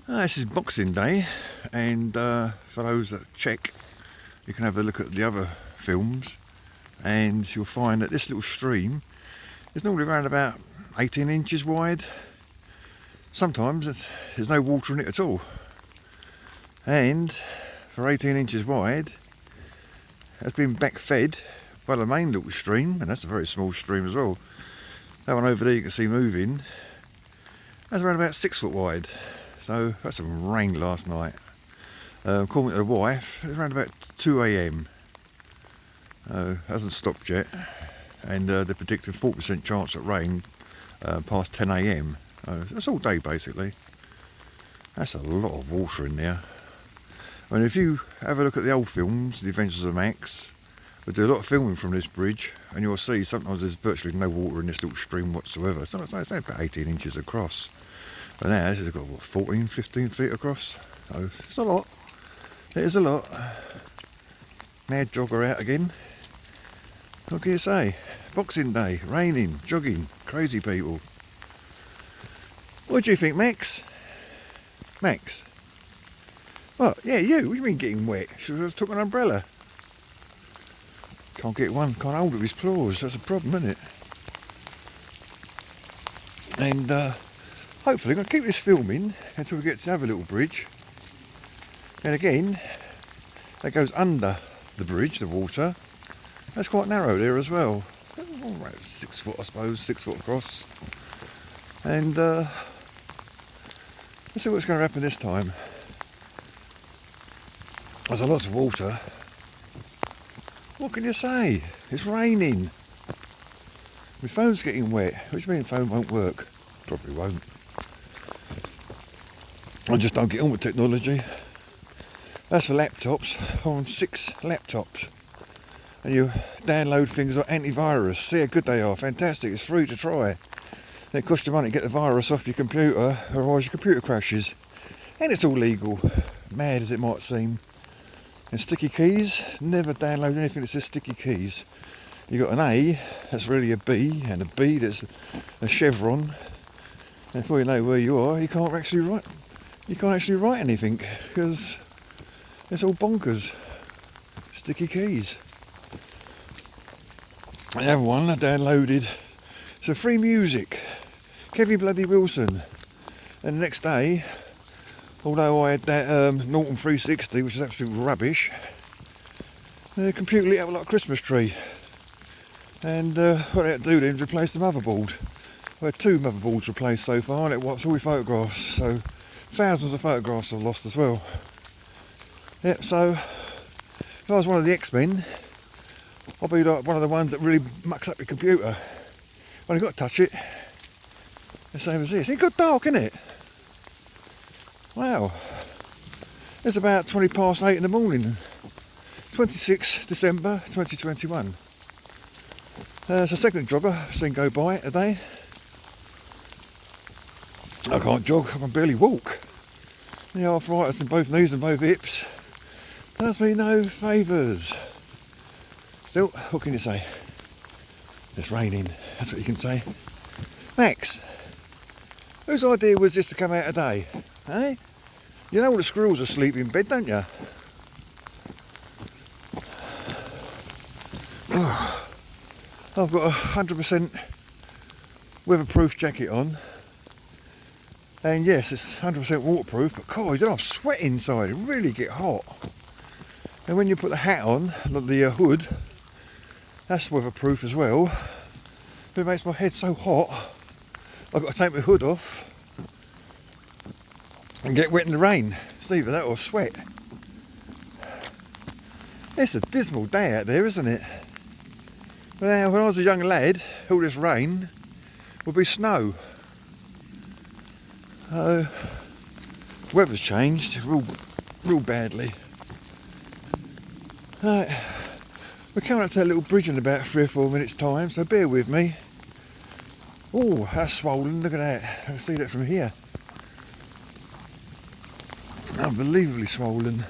This is Boxing Day, and for those that check, you can have a look at the other films, and you'll find that this little stream is normally around about 18 inches wide. Sometimes there's no water in it at all, and for 18 inches wide, it's been backfed by the main little stream, and that's a very small stream as well. That one over there you can see moving, that's around about 6 foot wide. So that's some rain last night. According to the wife, it's around about 2 AM. Hasn't stopped yet, and they're predicting 4% chance of rain past 10 AM. That's all day basically. That's a lot of water in there. I mean, if you have a look at the old films, The Adventures of Max, we do a lot of filming from this bridge, and you'll see sometimes there's virtually no water in this little stream whatsoever. Sometimes it's about 18 inches across. But now this has got what, 14, 15 feet across. So it's a lot. It is a lot. Mad jogger out again. What can you say? Boxing Day, raining, jogging, crazy people. What do you think, Max? Max? What? Yeah, you. What do you mean getting wet? Should have took an umbrella. Can't get one, can't hold of his claws. That's a problem, isn't it? And hopefully I'm going to keep this filming until we get to the other little bridge. And again, that goes under the bridge, the water. That's quite narrow there as well. About 6 foot, I suppose, 6 foot across. And let's see what's going to happen this time. There's a lot of water. What can you say? It's raining. My phone's getting wet, which means the phone won't work. Probably won't. I just don't get on with technology. That's for laptops. I'm on 6 laptops. And you download things like antivirus. See how good they are. Fantastic. It's free to try. And it costs you money to get the virus off your computer, otherwise your computer crashes. And it's all legal. Mad as it might seem. And sticky keys. Never download anything that says sticky keys. You've got an A, that's really a B, and a B that's a chevron. And before you know where you are, you can't actually write anything, because it's all bonkers. Sticky keys. The other one I downloaded, so free music, Kevin Bloody Wilson. And the next day, although I had that Norton 360, which is absolute rubbish, the computer lit up like a Christmas tree. And what I had to do then was replace the motherboard. I had 2 motherboards replaced so far, and it wipes all my photographs, so thousands of photographs I've lost as well. Yep, so if I was one of the X-Men, I'd be like one of the ones that really mucks up your computer. When you've got to touch it, the same as this. It got dark, isn't it? Wow. It's about 20 past 8 in the morning, 26 December 2021. It's a second jogger I've seen go by today. I can't jog, I can barely walk. The arthritis in both knees and both hips does me no favours. Still, what can you say? It's raining, that's what you can say. Max, whose idea was this to come out today? Eh? You know all the squirrels are asleep in bed, don't you? Oh. I've got a 100% weatherproof jacket on, and yes, it's 100% waterproof, but God, you don't have sweat inside, it really get hot. And when you put the hat on, the hood, that's weatherproof as well, but it makes my head so hot, I've got to take my hood off and get wet in the rain. It's either that or sweat. It's a dismal day out there, isn't it? Now, when I was a young lad, all this rain would be snow. Weather's changed real badly. We're coming up to that little bridge in about 3 or 4 minutes' time, so bear with me. Oh, that's swollen, look at that. I can see that from here. Unbelievably swollen.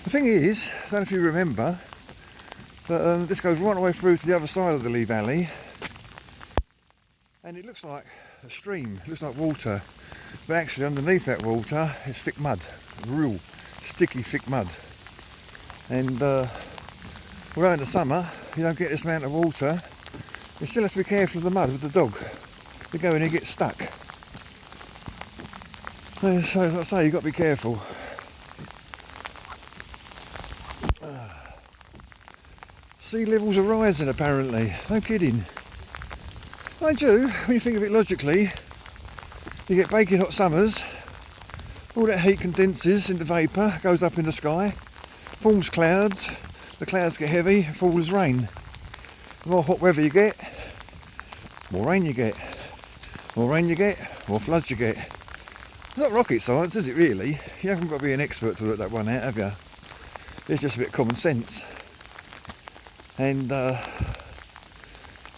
The thing is, I don't know if you remember, but this goes right the way through to the other side of the Lee Valley, and it looks like a stream. It looks like water, but actually underneath that water is thick mud, real sticky thick mud. And although in the summer you don't get this amount of water, you still have to be careful of the mud with the dog. You go in and you get stuck. So as I say, you've got to be careful. Sea levels are rising apparently, no kidding. Mind you, when you think of it logically, you get baking hot summers, all that heat condenses into vapour, goes up in the sky, forms clouds, the clouds get heavy, falls rain. The more hot weather you get, more rain you get. More rain you get, more floods you get. It's not rocket science, is it really? You haven't got to be an expert to work that one out, have you? It's just a bit of common sense. And I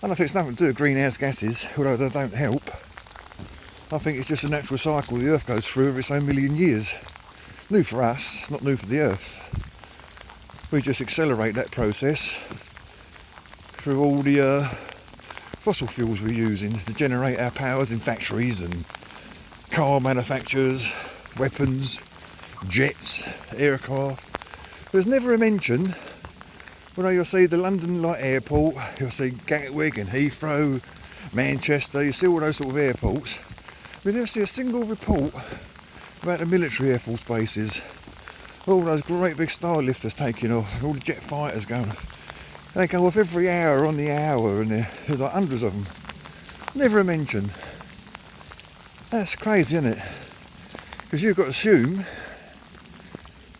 don't know if it's nothing to do with greenhouse gases, although they don't help. I think it's just a natural cycle the Earth goes through every so million years. New for us, not new for the Earth. We just accelerate that process through all the fossil fuels we're using to generate our powers in factories and car manufacturers, weapons, jets, aircraft. There's never a mention. Well, you'll see the London Light Airport, you'll see Gatwick and Heathrow, Manchester, you see all those sort of airports. We never see a single report about the military Air Force bases. All those great big star lifters taking off, all the jet fighters going off. They go off every hour on the hour, and there's like hundreds of them. Never a mention. That's crazy, isn't it? Because you've got to assume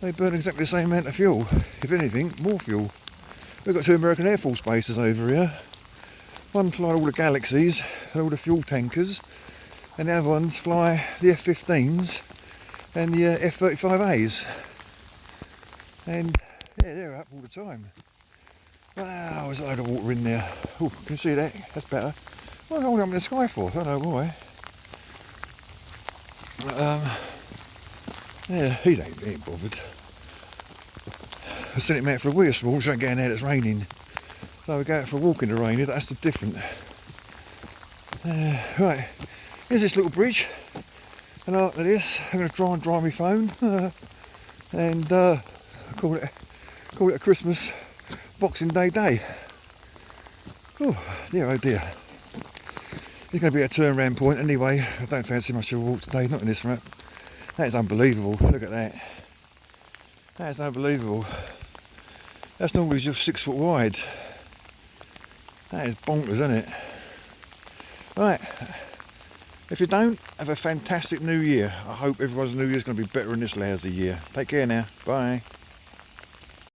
they burn exactly the same amount of fuel. If anything, more fuel. We've got 2 American Air Force bases over here. One fly all the Galaxies, all the fuel tankers, and the other ones fly the F-15s and the F-35As. And yeah, they're up all the time. Wow, there's a load of water in there. Oh, can you see that? That's better. What am I holding up in the sky for? I don't know why. Yeah, he ain't bothered. I sent him out for a wee this morning, so I'm going out, it's raining. So we go out for a walk in the rain, that's the different. Right, here's this little bridge. And after this, I'm going to try and dry my phone. And call it a Christmas Boxing Day day. Oh dear, oh dear. It's going to be a turnaround point anyway. I don't fancy much of a walk today, not in this route. That is unbelievable, look at that. That is unbelievable. That's normally just 6 foot wide. That is bonkers, isn't it? Right, if you don't, have a fantastic new year. I hope everyone's new year is going to be better than this lousy year. Take care now, bye.